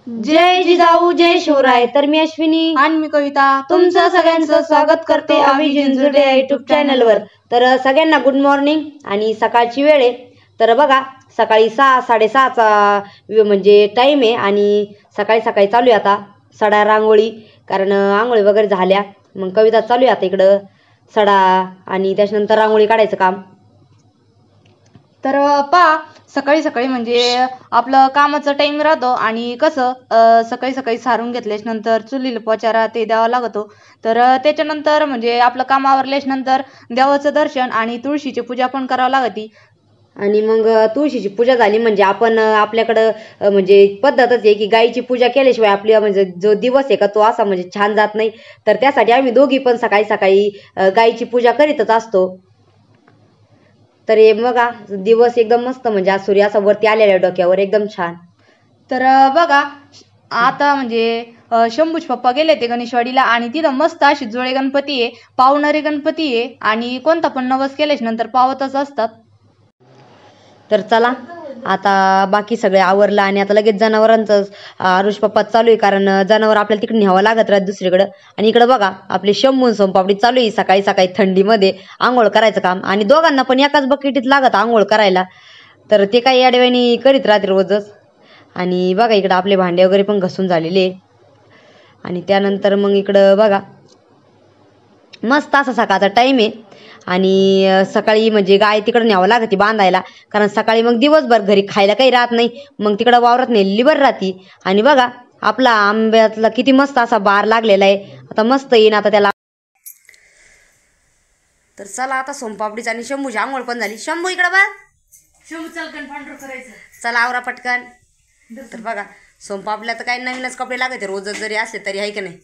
जय जिजाऊ जय शिवराय. तर मी अश्विनी आणि मी कविता तुमचं सगळ्यांचं स्वागत करते आम्ही जिंजुडे युट्यूब चॅनलवर. तर सगळ्यांना गुड मॉर्निंग आणि सकाळची वेळ आहे. तर बघा सकाळी 6-6:30चा म्हणजे टाइम आहे आणि सकाळी सकाळी चालू आहे आता सडा रांगोळी, कारण आंघोळी वगैरे झाल्या. मग कविता चालू आहे आता इकडं सडा आणि त्याच्यानंतर रांगोळी काढायचं काम. तर पहा सकाळी सकाळी म्हणजे आपलं कामाचा टाइम राहतो आणि कसं सकाळी सकाळी सारून घेतल्याच्या नंतर चुलीला पोचारा ते द्यावा लागतो. तर त्याच्यानंतर म्हणजे आपलं काम आवरल्याच्या नंतर देवाचं दर्शन आणि तुळशीची पूजा पण करावं लागते. आणि मग तुळशीची पूजा झाली म्हणजे आपण आपल्याकडं म्हणजे पद्धतच आहे की गायीची पूजा केल्याशिवाय आपली म्हणजे जो दिवस आहे का तो असा म्हणजे छान जात नाही. तर त्यासाठी आम्ही दोघी पण सकाळी सकाळी गायीची पूजा करीतच असतो. तर हे बघा दिवस एकदम मस्त म्हणजे आज सूर्य असा वरती आलेला आहे डोक्यावर एकदम छान. तर बघा आता म्हणजे शंभूच पप्पा गेले ते गणेशवाडीला आणि तिथं मस्त अशी जुळे गणपती आहे, पावणारे गणपती आहे आणि कोणता पण नवस केल्याच्या नंतर पावतच असतात. तर चला आता बाकी सगळे आवरलं आणि आता लगेच जनावरांचं आरुष पप्पा चालू आहे, कारण जनावर आपल्याला तिकडे न्यावं लागत राहत दुसरीकडं. आणि इकडं बघा आपली शंभून सोनपापडी चालू आहे सकाळी सकाळी थंडीमध्ये आंघोळ करायचं काम. आणि दोघांना पण एकाच बकेटीत लागत आंघोळ करायला, तर ते काही अडव्यानी करीत राहते रोजच. आणि बघा इकडं आपले भांडे वगैरे पण घसून झालेले. आणि त्यानंतर मग इकडं बघा मस्त असा सकाळचा टाइम आहे आणि सकाळी म्हणजे गाय तिकडं न्यावं लागते बांधायला, कारण सकाळी मग दिवसभर घरी खायला काही राहत नाही, मग तिकडं वावरात नेलेली बरं राहती. आणि बघा आपला आंब्यातला किती मस्त असा बार लागलेला आहे, आता मस्त येईन आता त्याला. तर चला आता सोनपापडीच आणि शंभूची आंघोळ पण झाली. शंभू इकडं बघ, शंभू चलकन पांढर करायचं, चला आवरा पटकन. तर बघा सोनपापडीला तर काही नवीनच कपडे लागते रोजच जरी असले तरी, आहे की नाही.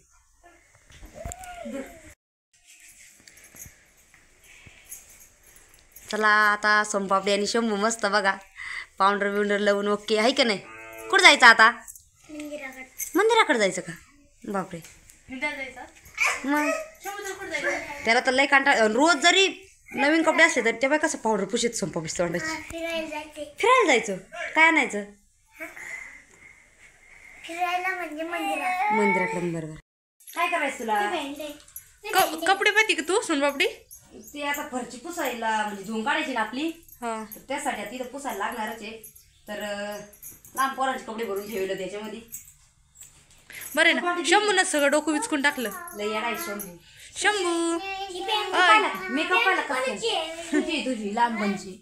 चला आता सोनपापडी आणि शंभू मस्त बघा पावडर बिवडर लावून ओके, आहे की नाही. कुठं जायचं आता? मंदिराकडे जायचं का? बापरे मग त्याला तर लय कांटा. रोज जरी नवीन कपडे असले तर तेव्हा कसं पावडर पुशीत सोनपापडी तोंडाची. फिरायला जायचं काय आणायचं? मंदिराकडे. बरोबर काय करायचं तुला? कपडे पाहिजे का तू सोनपापडी? ते आता फरची पुसायला म्हणजे धुवून काढायची ना आपली, त्यासाठी तिथं पुसायला लागणारच आहे. तर लहान पोरांचे कपडे भरून ठेवलं त्याच्यामध्ये. बरे ना शंभूनच सगळं डोकं विचकून टाकलं. लय येणार शंभू. शंभू मेकअप पाहिला तुझी लांबची.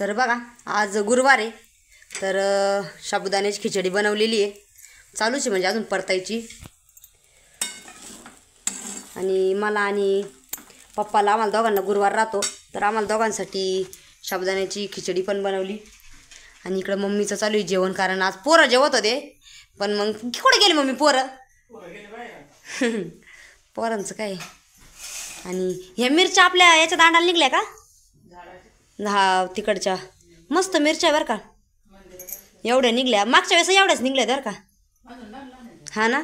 तर बघा आज गुरुवार आहे, तर साबुदाण्याची खिचडी बनवलेली आहे, चालूच आहे म्हणजे अजून परतायची. आणि मला आणि पप्पाला आम्हाला दोघांना गुरुवार राहतो, तर आम्हाला दोघांसाठी साबुदाण्याची खिचडी पण बनवली. आणि इकडं मम्मीचं चालू आहे जेवण, कारण आज पोरं जेवत होते पण मग कुठे गेले मम्मी पोरं? पोरांचं काय. आणि ह्या मिरच्या आपल्या याच्या दांडाला निघल्या का? हा तिकडच्या मस्त मिरच्या बरं का, एवढ्या निघल्या. मागच्या वेळेस एवढ्याच निघल्या बरं का. हा ना.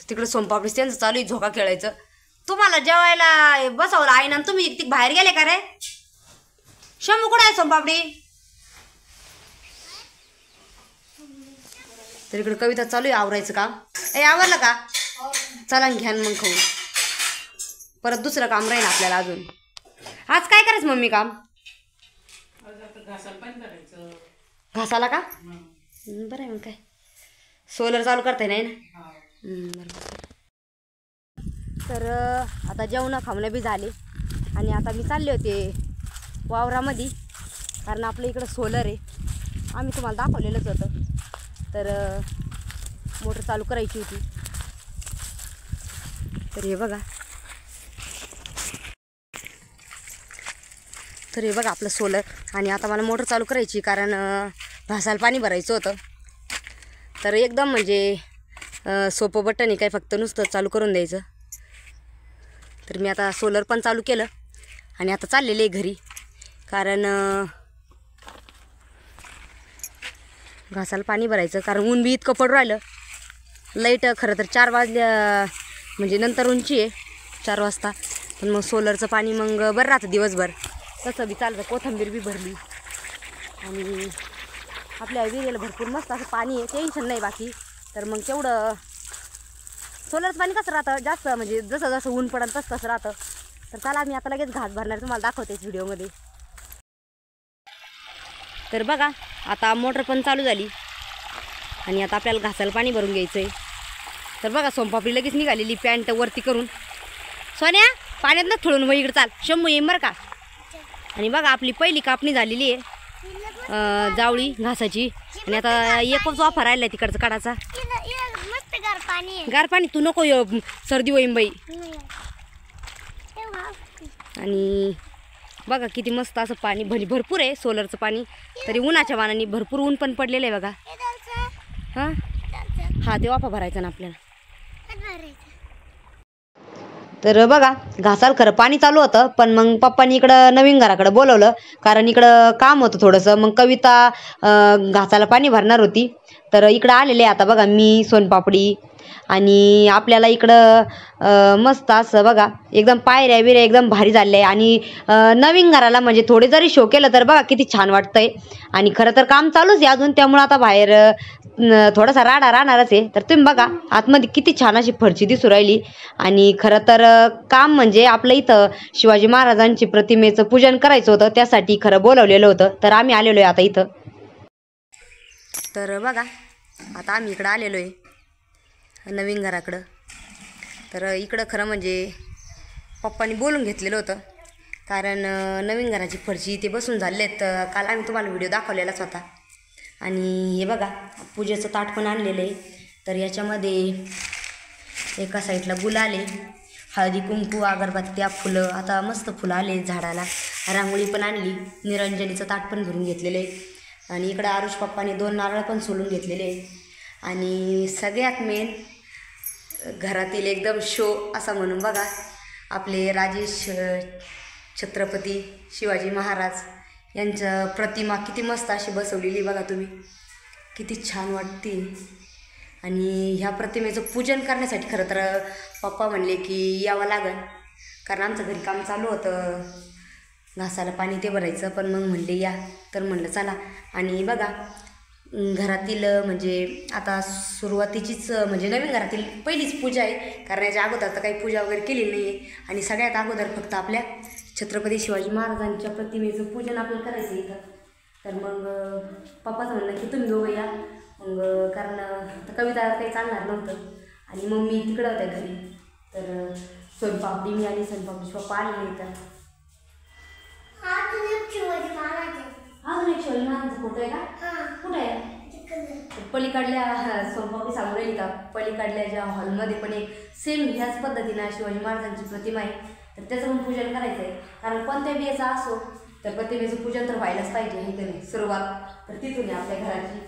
तिकडं सोनपापडी त्यांचं चालू आहे झोका खेळायचं. तुम्हाला जेवायला बसवलं आई ना, तुम्ही ती बाहेर गेले का रे? शंभू कुठं आहे सोनपापडी? तर इकडं कविता चालू आहे आवरायचं काम. आवरलं का? चला घ्या मग खाऊ. परत दुसरं काम राहील आपल्याला अजून. आज काय करायचं मम्मी काम? घासाला का? बरं आहे मग काय, सोलर चालू करताय नाही ना. बरोबर. तर आता जेवण खावणं बी झाले आणि आता मी चालले होते वावरामध्ये, कारण आपल्या इकडं सोलर आहे. आम्ही तुम्हाला दाखवलेलंच होतं. तर मोटर चालू करायची होती. तर हे बघा, तर हे बघा आपलं सोलर. आणि आता मला मोटर चालू करायची, कारण घासाला पाणी भरायचं होतं. तर एकदम म्हणजे सोपं बटन आहे, काय फक्त नुसतं चालू करून द्यायचं. तर मी आता सोलर पण चालू केलं आणि आता चाललेले आहे घरी, कारण घासाला पाणी भरायचं, कारण ऊन बी इतकं पडू राहिलं. लाईट खरं तर 4 वाजल्या म्हणजे नंतर उंची आहे 4 वाजता, पण मग सोलरचं पाणी मग बरं राहतं दिवसभर. तसं बी चालतं. कोथिंबीर बी भरली आणि आपल्या विहिरीला भरपूर मस्त असं पाणी आहे, टेन्शन नाही बाकी. तर मग तेवढं सोलरचं पाणी कसं राहतं जास्त म्हणजे जसं जसं ऊन पडलं तसं तसं राहतं. तर चला मी आता लगेच घास भरणार, तुम्हाला दाखवतेच व्हिडिओमध्ये. तर बघा आता मोटर पण चालू झाली आणि आता आपल्याला घासाला पाणी भरून घ्यायचं आहे. तर बघा सोनपापडी लगेच निघालेली पॅन्ट वरती करून. सोन्या पाण्यात न थोडून वय इकडे चाल, शंभू येईन बरं का. आणि बघा आपली पहिली कापणी झालेली आहे जावळी घासाची. आणि आता एकच वाफा राहिला तिकडचा काढाचा. गार पाणी तू नको सर्दी होईन बाई. आणि बघा किती मस्त असं पाणी भरपूर आहे सोलरचं पाणी. तरी उन्हाच्या मानाने भरपूर ऊन पण पडलेलं आहे बघा. हां हा ते वाफा भरायचा ना आपल्याला. तर बघा घासाला खरं पाणी चालू होतं, पण मग पप्पांनी इकडं नवीन घराकडे बोलवलं कारण इकडं काम होतं थोडंसं. मग कविता घासाला पाणी भरणार होती. तर इकडं आलेले आता बघा मी, सोनपापडी आणि आपल्याला इकडं मस्त असं बघा एकदम पायऱ्या बिऱ्या एकदम भारी झाले. आणि नवीन घराला म्हणजे थोडे जरी शो केलं तर बघा किती छान वाटतंय. आणि खरं तर काम चालूच आहे अजून, त्यामुळं आता बाहेर थोडासा राडा राहणारच आहे. तर तुम्ही बघा आतमध्ये किती छान अशी फरशी दिसू राहिली. आणि खरं तर काम म्हणजे आपलं इथं शिवाजी महाराजांची प्रतिमेचं पूजन करायचं होतं, त्यासाठी खरं बोलवलेलं होतं. तर आम्ही आलेलो आहे आता इथं. तर बघा आता आम्ही इकडं आलेलो आहे नवीन घराकडं. तर इकडं खरं म्हणजे पप्पांनी बोलून घेतलेलं होतं कारण नवीन घराची फरशी ते बसून झाले आहेत. काल आम्ही तुम्हाला व्हिडिओ दाखवलेलाच होता. आणि हे बघा पूजेचं ताट पण आणलेलं आहे. तर याच्यामध्ये एका साईडला गुलाले, हळदी कुंकू, अगरबत्त्या, फुलं. आता मस्त फुलं आले झाडाला. रांगोळी पण आणली, निरंजनीचं ताट पण भरून घेतलेलं आहे. आणि इकडं आरुष पप्पाने 2 नारळ पण सोलून घेतलेले आहे. आणि सगळ्यात मेन घरातील एकदम शो असा म्हणून बघा आपले राजेश छत्रपती शिवाजी महाराज यांचं प्रतिमा किती मस्त अशी बसवलेली बघा तुम्ही, किती छान वाटते. आणि ह्या प्रतिमेचं पूजन करण्यासाठी खरं तर पप्पा म्हणले की यावं लागेल कारण आमचं घरी काम चालू होतं घासाला पाणी ते भरायचं. पण मग म्हणले या, तर म्हणलं चला. आणि बघा घरातील म्हणजे आता सुरुवातीचीच म्हणजे नवीन घरातील पहिलीच पूजा आहे कारण याच्या अगोदर तर काही पूजा वगैरे केलेली नाही आहे. आणि सगळ्यात अगोदर फक्त आपल्या छत्रपती शिवाजी महाराजांच्या प्रतिमेचं पूजन आपल्याला करायचं इथं. तर मग पप्पाचं म्हणणं की तुम्ही दोघं या मग, कारण कविता काही चालणार नव्हतं. आणि मम्मी तिकडं होत्या घरी. तर सोनपापडी मी आणि सोनपापडी पप्पा आलेले इथं. अजून एक शिवाजी महाराजांचा फोटो आहे का? कुठं आहे? पलीकडल्या सोनपापडी सांगून राहिली का पलीकडल्या ज्या हॉलमध्ये पण एक सेम ह्याच पद्धतीनं शिवाजी महाराजांची प्रतिमा आहे. तर त्याचं पण पूजन करायचं आहे कारण कोणत्या बी याचा असो तर प्रतिमेचं पूजन तर व्हायलाच पाहिजे हे की नाही सुरुवात. तर तिथून आहे आपल्या घराची.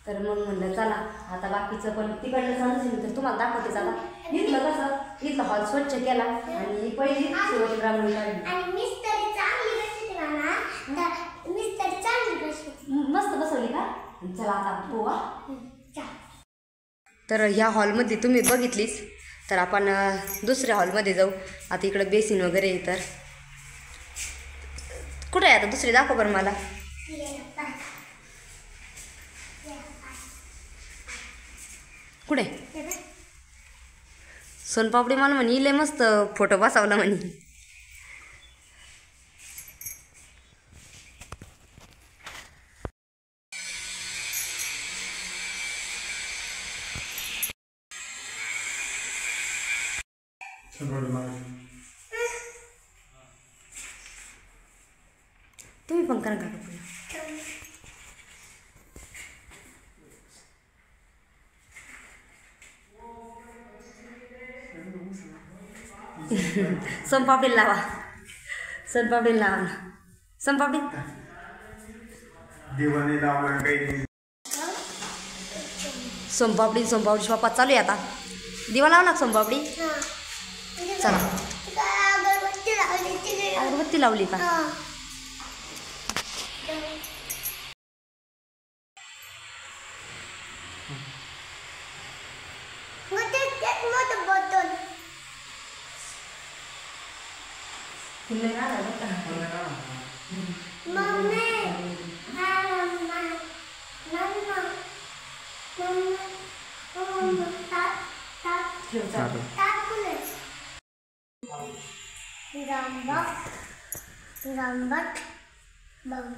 तर मग म्हणलं चला आता बाकीचं पण तिकडलं चालूच तर तुम्हाला दाखवतेच. आता इथलं कसं इथला हॉल स्वच्छ केला आणि पहिली सुरुवात रांगोळी काढली. मस्त बसवली का? चला आता पोवा. तर ह्या हॉलमध्ये तुम्ही बघितलीच. तर आपण दुसऱ्या हॉलमध्ये जाऊ. आता इकडं बेसिन वगैरे आहे. तर कुठे आहे आता दुसरी दाखव बरं मला. कुठे सोनपापडी मला म्हणे लय मस्त फोटो बसवला म्हणे. तुम्ही पण करा का सोनपापडी लावा, सोनपापडी लावा ना. सोनपापडी सोनपापडी सोनपापडी बाप्पा चालू आहे आता. दिवा लावला का सोनपापडी? चला अगरबत्ती लावली का?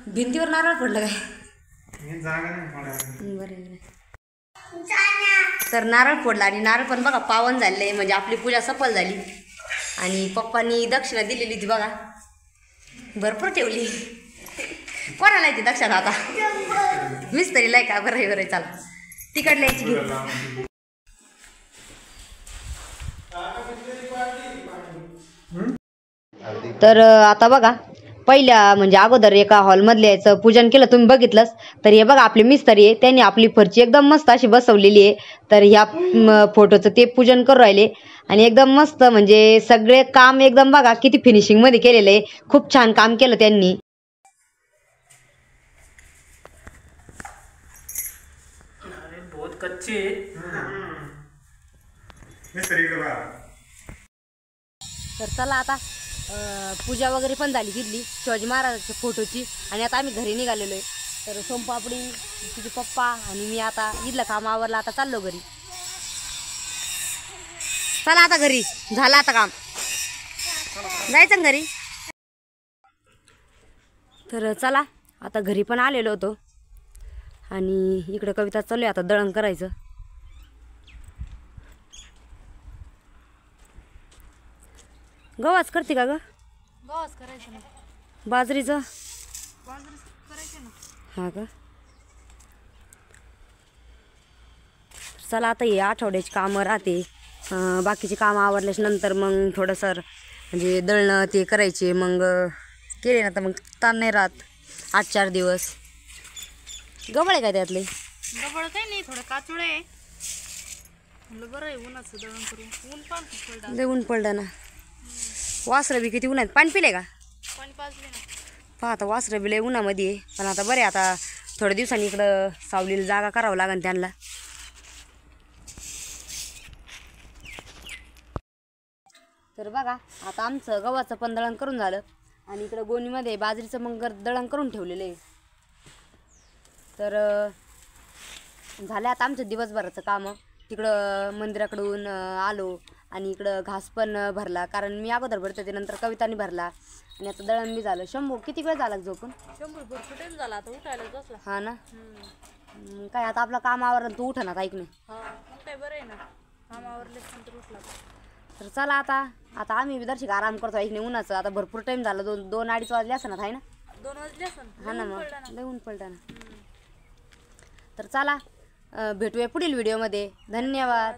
भिंतीवर नारळ पडलं काय बरं. तर नारळ फोडला आणि नारळ पण बघा पावन झाले, म्हणजे आपली पूजा सफल झाली. आणि पप्पांनी दक्षिणा दिलेली ती बघा भरपूर ठेवली. कोणाला येते दक्षिणा आता? मिस्त्रीला आहे का? बरं बरं चला तिकडल्या यायची घेऊ. तर आता बघा पहिल्या म्हणजे अगोदर एका हॉलमधले याचं पूजन केलं, तुम्ही बघितलंच. तर हे बघा आपले मिस्त्री आहे, त्यांनी आपली फरची एकदम मस्त अशी बसवलेली आहे. तर ह्या फोटोचं ते पूजन करू राहिले आणि एकदम मस्त म्हणजे सगळे काम एकदम बघा किती फिनिशिंग मध्ये केलेलं आहे. खूप छान काम केलं त्यांनी. बहुत कच्चे. तर चला आता पूजा वगैरे पण झाली तिथली शिवाजी महाराजांच्या फोटोची. आणि आता आम्ही घरी निघालेलो आहे. तर सोमपापडी तिचे पप्पा आणि मी आता इथलं काम आवरलं, आता चाललो घरी. चला आता घरी झालं आता काम, जायचं घरी. तर चला आता घरी पण आलेलो होतो आणि इकडे कविता चालू आहे आता दळण करायचं. गव्हाच करते का ग? गव्हाच करायचं ना. बाजरीचं करायचं ना. हा का? चला आता हे आठवड्याची कामं राहते, बाकीचे कामं आवरल्याच्या नंतर मग थोडंसं म्हणजे दळणं ते करायचे. मग केले ना तर मग ताण नाही राहत 8-4 दिवस. गबळ आहे का त्यातले? गबळ काही नाही, थोडं काचुळे आहे. म्हणलं बरं आहे उन्हाचं दळण करून. ऊन पण खूप पडलं. लय ऊन पडलं ना. वासरं बी किती उन्हात. पाणी पिले का? पाणी पाजले ना. पहा आता वासरं बी लय उन्हामध्ये आहे. पण आता बरे, आता थोड्या दिवसांनी इकडं सावलीला जागा करावं लागेल त्यांना. तर बघा आता आमचं गव्हाचं पण दळण करून झालं आणि इकडं गोणीमध्ये बाजरीचं मग दळण करून ठेवलेलं आहे. तर झालं आता आमचं दिवसभराचं कामं. तिकडं मंदिराकडून आलो आणि इकडं घास पण भरला, कारण मी अगोदर भरते ते नंतर कवितानी भरला. आणि आता दळण बी झालं. शंभू किती वेळ झाला झोपून? शंभर भरपूर टाइम झाला, आता उठायला बसला. हा ना. काय आता आपलं काम आवरलं तू उठ ना आता, ऐक नाही. हा मग काय बरं आहे ना, काम आवरले नंतर उठला. तर चला आता आम्ही विदर्शिक आराम करतो, ऐक नाही. उन्हाचं आता भरपूर टाइम झाला, 2-2-2:30 वाजले असं ना, आहे ना? 2 वाजले असं. हा ना, मग लय ऊन पडलं ना. तर चला भेटूया पुढील व्हिडिओमध्ये. धन्यवाद.